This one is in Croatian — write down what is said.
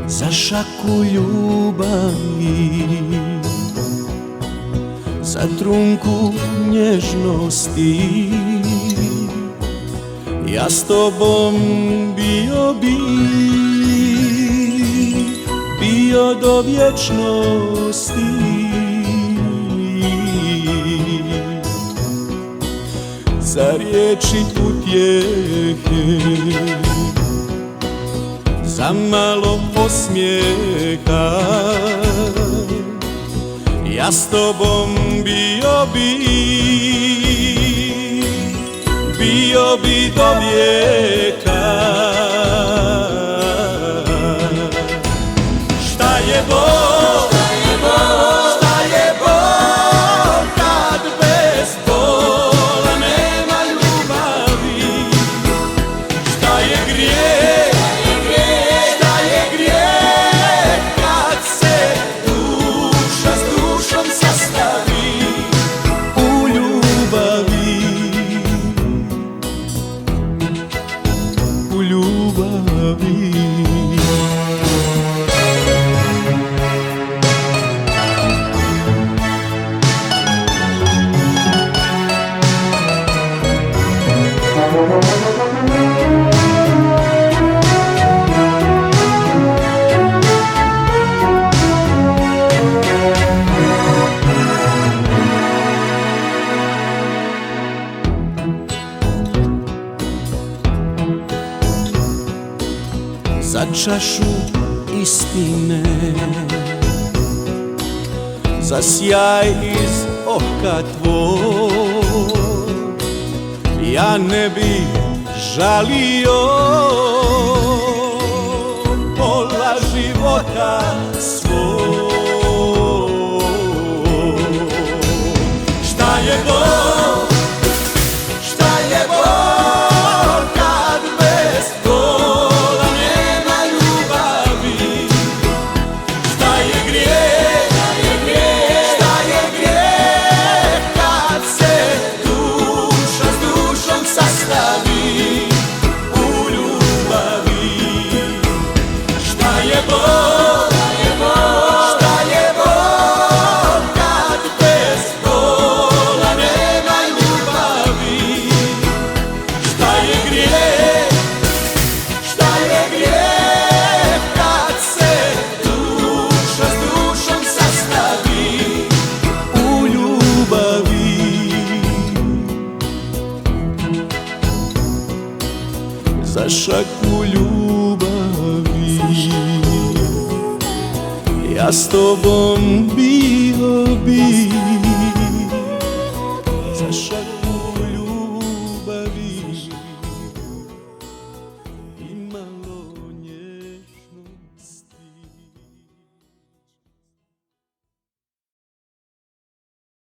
za šaku ljubavi, za trunku nježnosti. Ja s tobom bio do vječnosti. Za riječi utjehe, za malo osmijeha, ja s tobom bio bi do vijeka. Šta je Bog, šta je Bog kad bez bola nema ljubavi? Šta je grijeh, šta je grijeh kad se duša s dušom sastavi u ljubavi, u ljubavi. Za čašu istine, za sjaj iz oka tvoj, ja ne bi žalio pola života svoj. Šta je Bog, šta je Bog kad bez bola nema ljubavi? Šta je grijeh, šta je grijeh kad se duša s dušom sastavi u ljubavi? Šta je Bog, šta je Bog kad bez bola nema ljubavi? Šta je grijeh, šta je grijeh kad se duša s dušom sastavi u ljubavi? Za šaku ljubavi, ja s tobom bio bi, za šaku